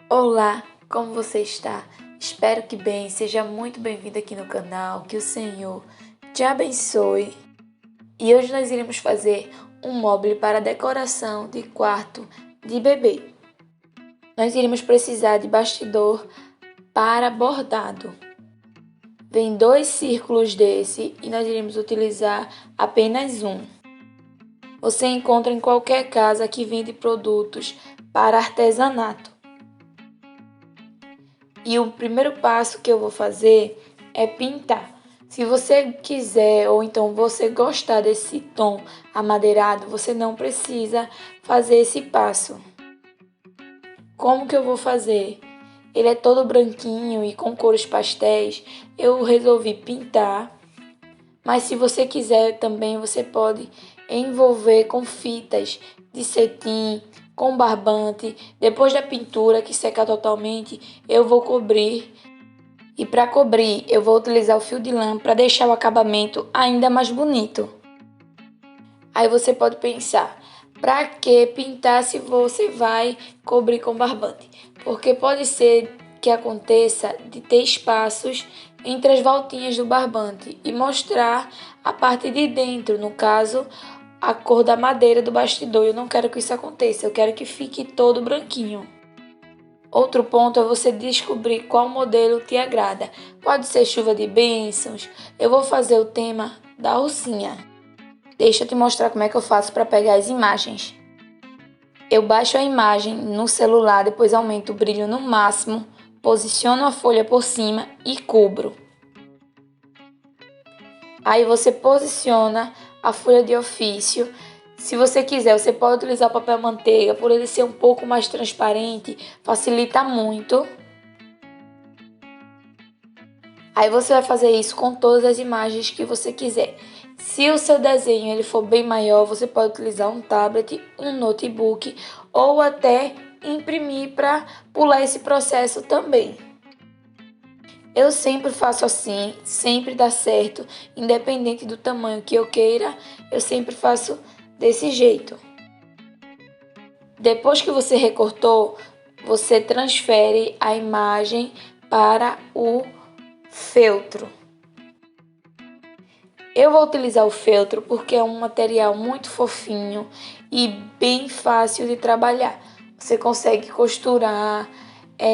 Olá, como você está? Espero que bem, seja muito bem-vindo aqui no canal, que o Senhor te abençoe. E hoje nós iremos fazer um móvel para decoração de quarto de bebê. Nós iremos precisar de bastidor para bordado. Vem 2 círculos desse e nós iremos utilizar apenas um. Você encontra em qualquer casa que vende produtos para artesanato. E o primeiro passo que eu vou fazer é pintar. Se você quiser ou então você gostar desse tom amadeirado, você não precisa fazer esse passo. Como que eu vou fazer? Ele é todo branquinho e com cores pastéis. Eu resolvi pintar. Mas se você quiser também, você pode envolver com fitas de cetim, com barbante. Depois da pintura que secar totalmente, eu vou cobrir. E para cobrir, eu vou utilizar o fio de lã para deixar o acabamento ainda mais bonito. Aí você pode pensar, para que pintar se você vai cobrir com barbante? Porque pode ser que aconteça de ter espaços entre as voltinhas do barbante e mostrar a parte de dentro, no caso, a cor da madeira do bastidor. Eu não quero que isso aconteça, eu quero que fique todo branquinho. Outro ponto é você descobrir qual modelo te agrada. Pode ser chuva de bênçãos. Eu vou fazer o tema da ursinha. Deixa eu te mostrar como é que eu faço para pegar as imagens. Eu baixo a imagem no celular, depois aumento o brilho no máximo, posiciono a folha por cima e cubro. Aí você posiciona a folha de ofício. Se você quiser, você pode utilizar o papel manteiga, por ele ser um pouco mais transparente, facilita muito. Aí você vai fazer isso com todas as imagens que você quiser. Se o seu desenho ele for bem maior, você pode utilizar um tablet, um notebook ou até imprimir para pular esse processo também. Eu sempre faço assim, sempre dá certo, independente do tamanho que eu queira, eu sempre faço desse jeito. Depois que você recortou, você transfere a imagem para o feltro. Eu vou utilizar o feltro porque é um material muito fofinho e bem fácil de trabalhar. Você consegue costurar,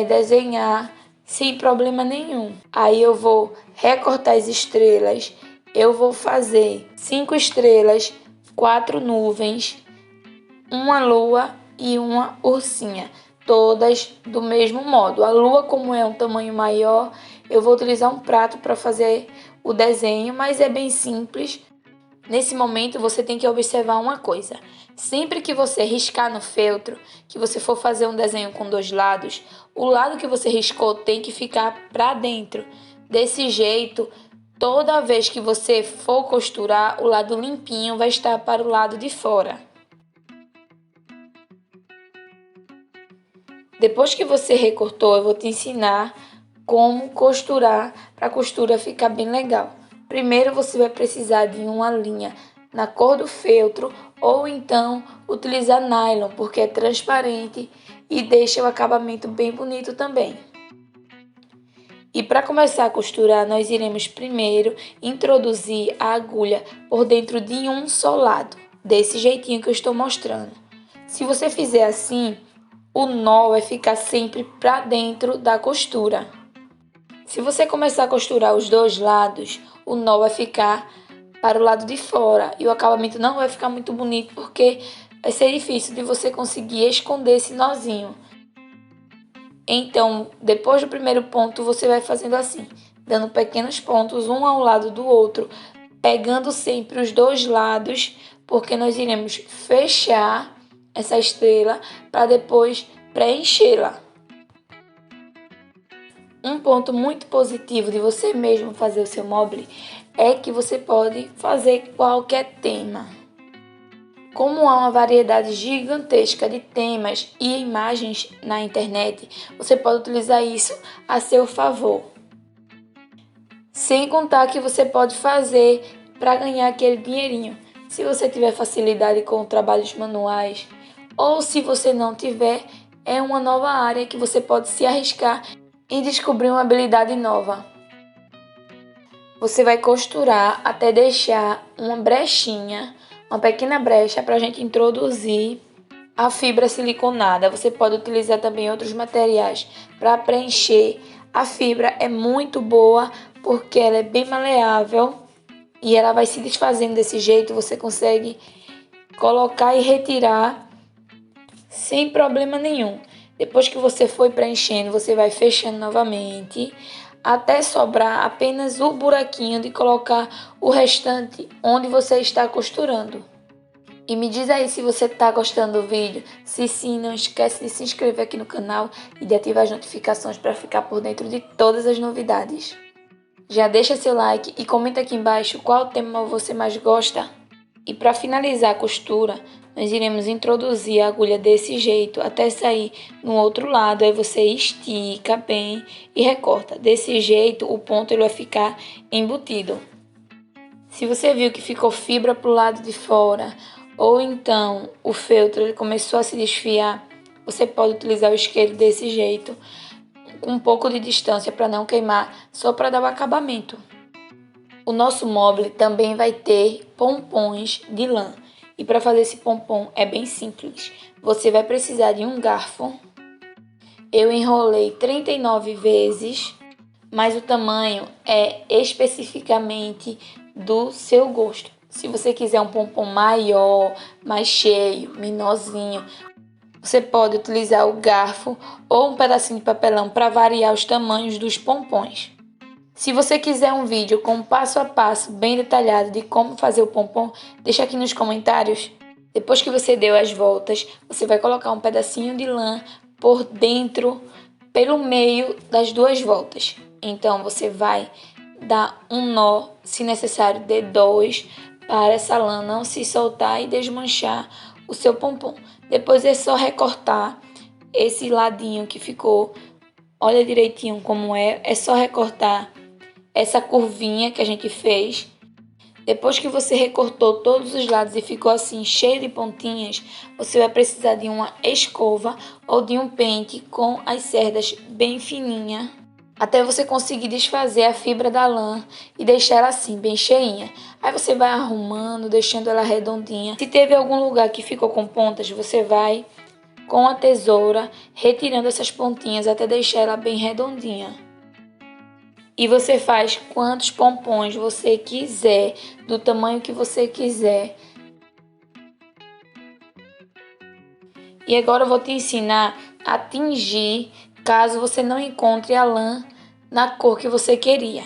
desenhar sem problema nenhum. Aí eu vou recortar as estrelas. Eu vou fazer 5 estrelas, 4 nuvens, uma lua e uma ursinha, todas do mesmo modo. A lua, como é um tamanho maior, eu vou utilizar um prato para fazer o desenho, mas é bem simples. Nesse momento você tem que observar uma coisa. Sempre que você riscar no feltro, que você for fazer um desenho com 2 lados, o lado que você riscou tem que ficar para dentro. Desse jeito, toda vez que você for costurar, o lado limpinho vai estar para o lado de fora. Depois que você recortou, eu vou te ensinar como costurar para a costura ficar bem legal. Primeiro você vai precisar de uma linha na cor do feltro ou então utilizar nylon, porque é transparente e deixa o acabamento bem bonito também. E para começar a costurar, nós iremos primeiro introduzir a agulha por dentro de um só lado, desse jeitinho que eu estou mostrando. Se você fizer assim, o nó vai ficar sempre para dentro da costura. Se você começar a costurar os 2 lados, o nó vai ficar para o lado de fora e o acabamento não vai ficar muito bonito porque vai ser difícil de você conseguir esconder esse nozinho. Então, depois do primeiro ponto, você vai fazendo assim, dando pequenos pontos um ao lado do outro, pegando sempre os 2 lados, porque nós iremos fechar essa estrela para depois preenchê-la. Um ponto muito positivo de você mesmo fazer o seu mobile é que você pode fazer qualquer tema. Como há uma variedade gigantesca de temas e imagens na internet, você pode utilizar isso a seu favor. Sem contar que você pode fazer para ganhar aquele dinheirinho. Se você tiver facilidade com trabalhos manuais ou se você não tiver, é uma nova área que você pode se arriscar e descobrir uma habilidade nova. Você vai costurar até deixar uma brechinha, uma pequena brecha para a gente introduzir a fibra siliconada. Você pode utilizar também outros materiais para preencher. A fibra é muito boa porque ela é bem maleável e ela vai se desfazendo desse jeito. Você consegue colocar e retirar sem problema nenhum. Depois que você foi preenchendo, você vai fechando novamente até sobrar apenas o buraquinho de colocar o restante onde você está costurando. E me diz aí se você está gostando do vídeo. Se sim, não esquece de se inscrever aqui no canal e de ativar as notificações para ficar por dentro de todas as novidades. Já deixa seu like e comenta aqui embaixo qual tema você mais gosta. E para finalizar a costura, nós iremos introduzir a agulha desse jeito até sair no outro lado. Aí você estica bem e recorta. Desse jeito o ponto ele vai ficar embutido. Se você viu que ficou fibra para o lado de fora, ou então o feltro ele começou a se desfiar, você pode utilizar o isqueiro desse jeito, com um pouco de distância para não queimar, só para dar o acabamento. O nosso mobile também vai ter pompons de lã. E para fazer esse pompom é bem simples. Você vai precisar de um garfo. Eu enrolei 39 vezes, mas o tamanho é especificamente do seu gosto. Se você quiser um pompom maior, mais cheio, menorzinho, você pode utilizar o garfo ou um pedacinho de papelão para variar os tamanhos dos pompons. Se você quiser um vídeo com um passo a passo bem detalhado de como fazer o pompom, deixa aqui nos comentários. Depois que você deu as voltas, você vai colocar um pedacinho de lã por dentro, pelo meio das duas voltas. Então você vai dar um nó, se necessário, de 2, para essa lã não se soltar e desmanchar o seu pompom. Depois é só recortar esse ladinho que ficou. Olha direitinho como é só recortar essa curvinha que a gente fez. Depois que você recortou todos os lados e ficou assim cheio de pontinhas, você vai precisar de uma escova ou de um pente com as cerdas bem fininhas, até você conseguir desfazer a fibra da lã e deixar ela assim bem cheinha. Aí você vai arrumando, deixando ela redondinha. Se teve algum lugar que ficou com pontas, você vai com a tesoura retirando essas pontinhas até deixar ela bem redondinha. E você faz quantos pompons você quiser, do tamanho que você quiser. E agora eu vou te ensinar a tingir, caso você não encontre a lã na cor que você queria.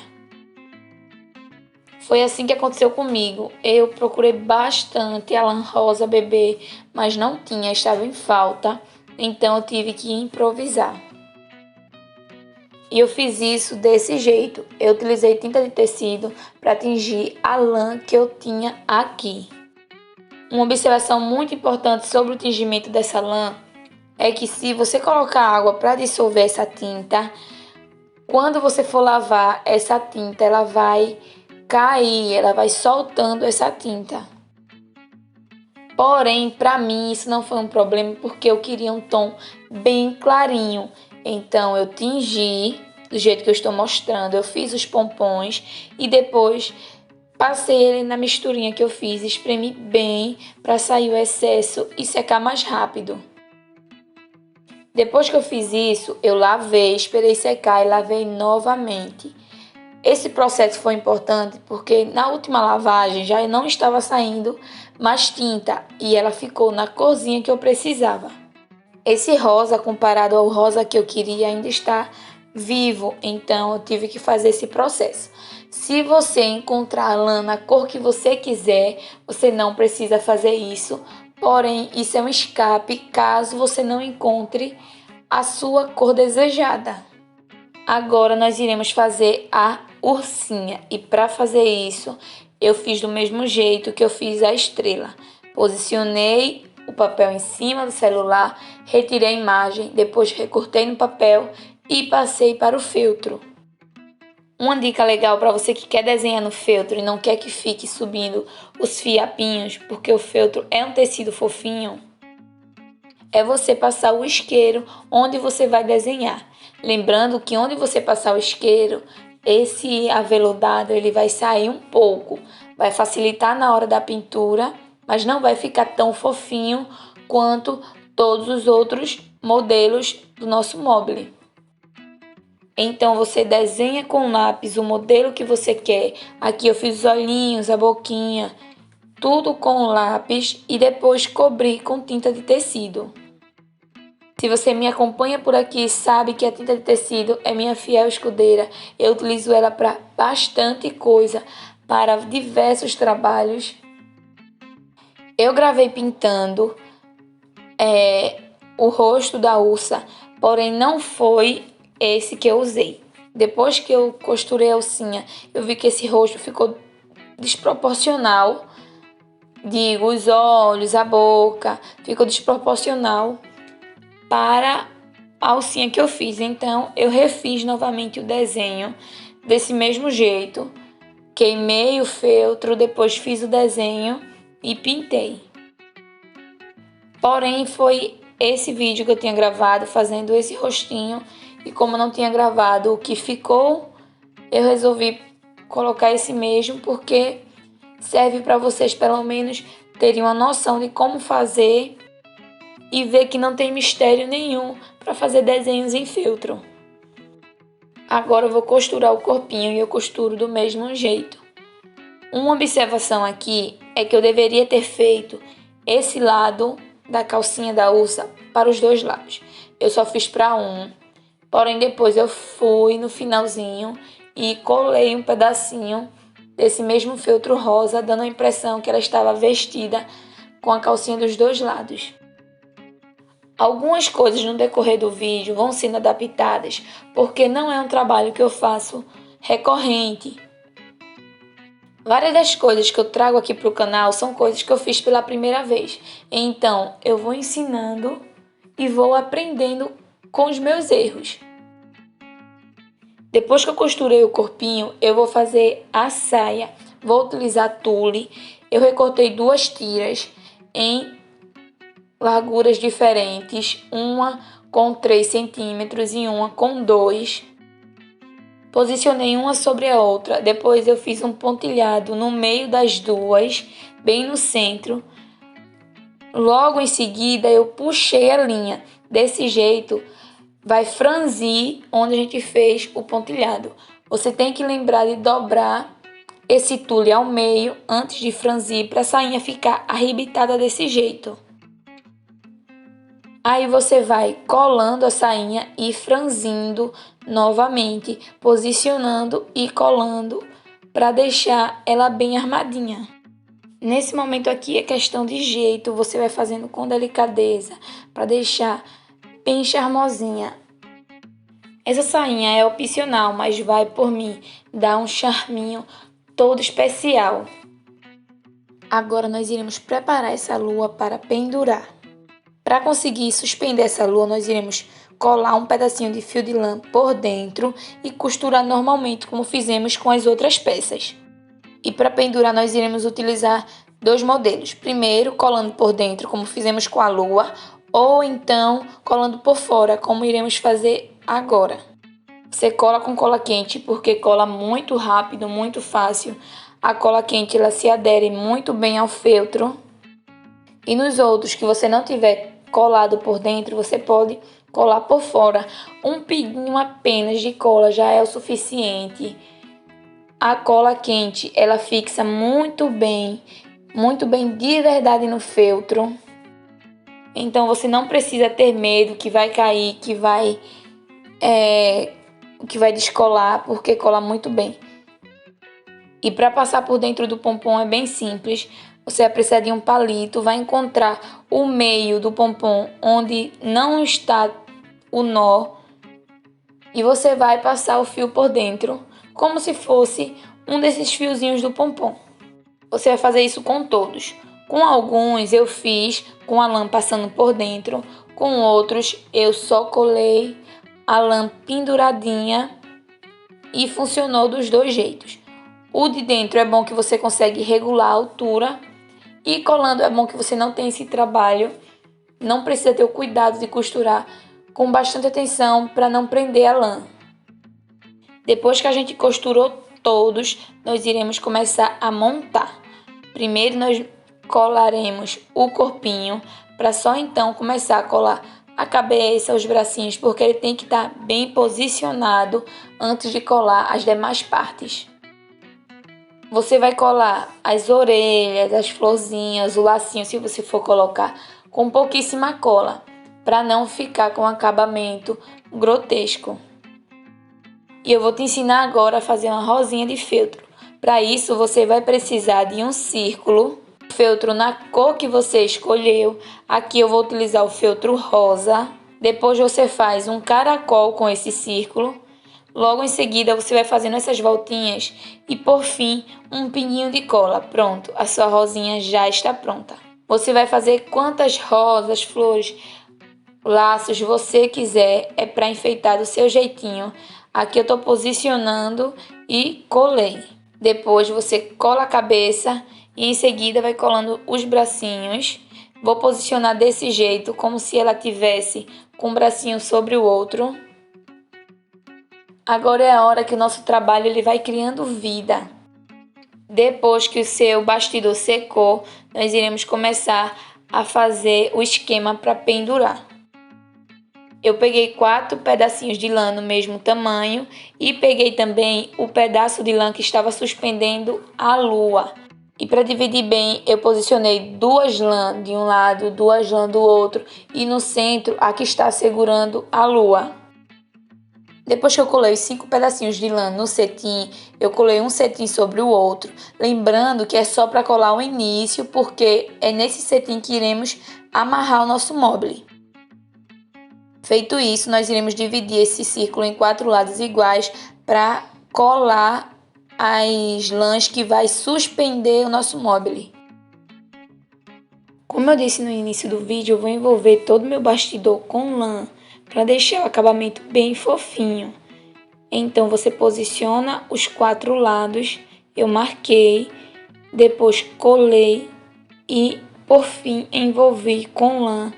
Foi assim que aconteceu comigo. Eu procurei bastante a lã rosa bebê, mas não tinha, estava em falta. Então eu tive que improvisar. E eu fiz isso desse jeito. Eu utilizei tinta de tecido para tingir a lã que eu tinha aqui. Uma observação muito importante sobre o tingimento dessa lã é que se você colocar água para dissolver essa tinta, quando você for lavar essa tinta, ela vai cair, ela vai soltando essa tinta. Porém, para mim isso não foi um problema porque eu queria um tom bem clarinho. Então eu tingi do jeito que eu estou mostrando, eu fiz os pompons e depois passei ele na misturinha que eu fiz, espremi bem para sair o excesso e secar mais rápido. Depois que eu fiz isso, eu lavei, esperei secar e lavei novamente. Esse processo foi importante porque na última lavagem já não estava saindo mais tinta e ela ficou na corzinha que eu precisava. Esse rosa, comparado ao rosa que eu queria, ainda está vivo, então eu tive que fazer esse processo. Se você encontrar a lã na cor que você quiser, você não precisa fazer isso, porém isso é um escape caso você não encontre a sua cor desejada. Agora nós iremos fazer a ursinha e para fazer isso eu fiz do mesmo jeito que eu fiz a estrela. Posicionei o papel em cima do celular, retirei a imagem, depois recortei no papel e passei para o feltro. Uma dica legal para você que quer desenhar no feltro e não quer que fique subindo os fiapinhos, porque o feltro é um tecido fofinho, é você passar o isqueiro onde você vai desenhar. Lembrando que onde você passar o isqueiro, esse aveludado ele vai sair um pouco, vai facilitar na hora da pintura, mas não vai ficar tão fofinho quanto todos os outros modelos do nosso mobile. Então você desenha com lápis o modelo que você quer. Aqui eu fiz os olhinhos, a boquinha, tudo com lápis e depois cobri com tinta de tecido. Se você me acompanha por aqui, sabe que a tinta de tecido é minha fiel escudeira. Eu utilizo ela para bastante coisa, para diversos trabalhos. Eu gravei pintando o rosto da ursa, porém não foi esse que eu usei. Depois que eu costurei a alcinha, eu vi que esse rosto ficou desproporcional. Digo, os olhos, a boca, ficou desproporcional para a alcinha que eu fiz. Então, eu refiz novamente o desenho desse mesmo jeito. Queimei o feltro, depois fiz o desenho e pintei. Porém, foi esse vídeo que eu tinha gravado fazendo esse rostinho. E como eu não tinha gravado o que ficou, eu resolvi colocar esse mesmo, porque serve para vocês pelo menos terem uma noção de como fazer e ver que não tem mistério nenhum para fazer desenhos em feltro. Agora eu vou costurar o corpinho e eu costuro do mesmo jeito. Uma observação aqui é que eu deveria ter feito esse lado da calcinha da ursa para os dois lados. Eu só fiz para um, porém depois eu fui no finalzinho e colei um pedacinho desse mesmo feltro rosa, dando a impressão que ela estava vestida com a calcinha dos dois lados. Algumas coisas no decorrer do vídeo vão sendo adaptadas, porque não é um trabalho que eu faço recorrente. Várias das coisas que eu trago aqui para o canal são coisas que eu fiz pela primeira vez. Então, eu vou ensinando e vou aprendendo com os meus erros. Depois que eu costurei o corpinho, eu vou fazer a saia. Vou utilizar tule. Eu recortei 2 tiras em larguras diferentes, uma com 3 centímetros e uma com 2. Posicionei uma sobre a outra, depois eu fiz um pontilhado no meio das duas, bem no centro. Logo em seguida eu puxei a linha, desse jeito vai franzir onde a gente fez o pontilhado. Você tem que lembrar de dobrar esse tule ao meio antes de franzir para a sainha ficar arrebitada desse jeito. Aí você vai colando a sainha e franzindo novamente, posicionando e colando para deixar ela bem armadinha. Nesse momento aqui é questão de jeito, você vai fazendo com delicadeza para deixar bem charmosinha. Essa sainha é opcional, mas vai por mim dar um charminho todo especial. Agora nós iremos preparar essa lua para pendurar. Para conseguir suspender essa lua, nós iremos colar um pedacinho de fio de lã por dentro e costurar normalmente, como fizemos com as outras peças. E para pendurar, nós iremos utilizar 2 modelos. Primeiro, colando por dentro, como fizemos com a lua, ou então colando por fora, como iremos fazer agora. Você cola com cola quente, porque cola muito rápido, muito fácil. A cola quente ela se adere muito bem ao feltro. E nos outros que você não tiver colado por dentro, você pode colar por fora. Um pinguinho apenas de cola já é o suficiente. A cola quente, ela fixa muito bem de verdade no feltro. Então você não precisa ter medo que vai cair, que vai descolar, porque cola muito bem. E para passar por dentro do pompom é bem simples. Você vai precisar de um palito, vai encontrar o meio do pompom onde não está o nó e você vai passar o fio por dentro, como se fosse um desses fiozinhos do pompom. Você vai fazer isso com todos. Com alguns eu fiz com a lã passando por dentro, com outros eu só colei a lã penduradinha e funcionou dos 2 jeitos. O de dentro é bom que você consegue regular a altura e colando é bom que você não tem esse trabalho não precisa ter o cuidado de costurar com bastante atenção para não prender a lã. Depois que a gente costurou todos, nós iremos começar a montar. Primeiro nós colaremos o corpinho, para só então começar a colar a cabeça, os bracinhos, porque ele tem que estar bem posicionado antes de colar as demais partes. Você vai colar as orelhas, as florzinhas, o lacinho, se você for colocar, com pouquíssima cola, para não ficar com um acabamento grotesco. E eu vou te ensinar agora a fazer uma rosinha de feltro. Para isso, você vai precisar de um círculo, feltro na cor que você escolheu. Aqui eu vou utilizar o feltro rosa. Depois você faz um caracol com esse círculo. Logo em seguida, você vai fazendo essas voltinhas e, por fim, um pinguinho de cola. Pronto, a sua rosinha já está pronta. Você vai fazer quantas rosas, flores, laços você quiser, é para enfeitar do seu jeitinho. Aqui eu estou posicionando e colei. Depois você cola a cabeça e em seguida vai colando os bracinhos. Vou posicionar desse jeito, como se ela tivesse com um bracinho sobre o outro. Agora é a hora que o nosso trabalho ele vai criando vida. Depois que o seu bastidor secou, nós iremos começar a fazer o esquema para pendurar. Eu peguei 4 pedacinhos de lã no mesmo tamanho e peguei também o pedaço de lã que estava suspendendo a lua. E para dividir bem, eu posicionei 2 lãs de um lado, 2 lãs do outro e no centro a que está segurando a lua. Depois que eu colei os 5 pedacinhos de lã no cetim, eu colei um cetim sobre o outro, lembrando que é só para colar o início, porque é nesse cetim que iremos amarrar o nosso mobile. Feito isso, nós iremos dividir esse círculo em 4 lados iguais para colar as lãs que vai suspender o nosso mobile. Como eu disse no início do vídeo, eu vou envolver todo o meu bastidor com lã para deixar o acabamento bem fofinho. Então você posiciona os 4 lados, eu marquei, depois colei e por fim envolvi com lã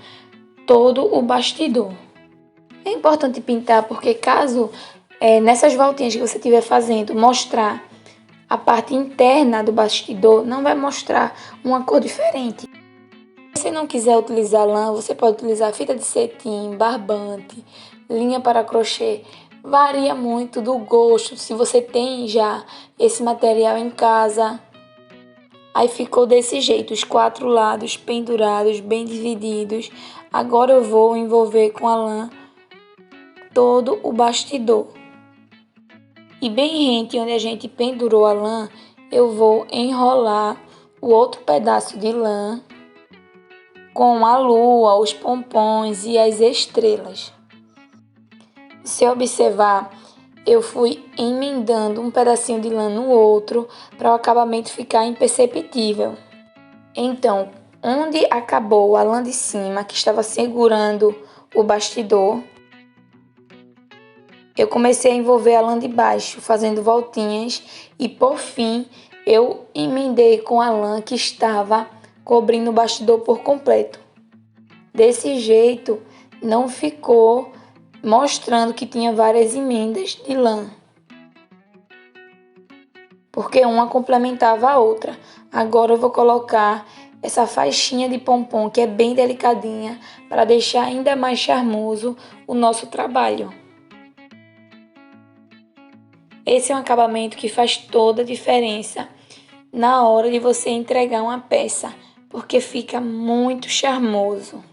todo o bastidor. É importante pintar porque caso nessas voltinhas que você estiver fazendo mostrar a parte interna do bastidor, não vai mostrar uma cor diferente. Se você não quiser utilizar lã, você pode utilizar fita de cetim, barbante, linha para crochê. Varia muito do gosto, se você tem já esse material em casa. Aí ficou desse jeito, os 4 lados pendurados, bem divididos. Agora eu vou envolver com a lã todo o bastidor. E bem rente onde a gente pendurou a lã, eu vou enrolar o outro pedaço de lã com a lua, os pompons e as estrelas. Se observar, eu fui emendando um pedacinho de lã no outro para o acabamento ficar imperceptível. Então, onde acabou a lã de cima, que estava segurando o bastidor, eu comecei a envolver a lã de baixo, fazendo voltinhas e, por fim, eu emendei com a lã que estava cobrindo o bastidor por completo. Desse jeito, não ficou mostrando que tinha várias emendas de lã, porque uma complementava a outra. Agora eu vou colocar essa faixinha de pompom, que é bem delicadinha, para deixar ainda mais charmoso o nosso trabalho. Esse é um acabamento que faz toda a diferença na hora de você entregar uma peça, porque fica muito charmoso.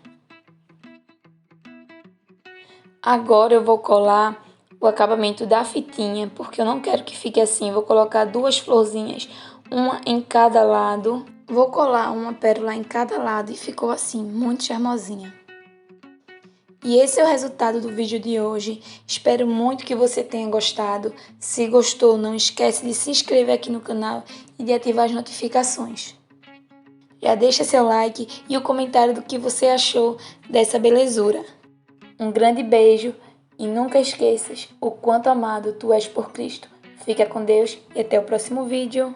Agora eu vou colar o acabamento da fitinha, porque eu não quero que fique assim. Vou colocar 2 florzinhas, uma em cada lado. Vou colar uma pérola em cada lado e ficou assim, muito charmosinha. E esse é o resultado do vídeo de hoje. Espero muito que você tenha gostado. Se gostou, não esquece de se inscrever aqui no canal e de ativar as notificações. Já deixa seu like e o comentário do que você achou dessa belezura. Um grande beijo e nunca esqueças o quanto amado tu és por Cristo. Fica com Deus e até o próximo vídeo.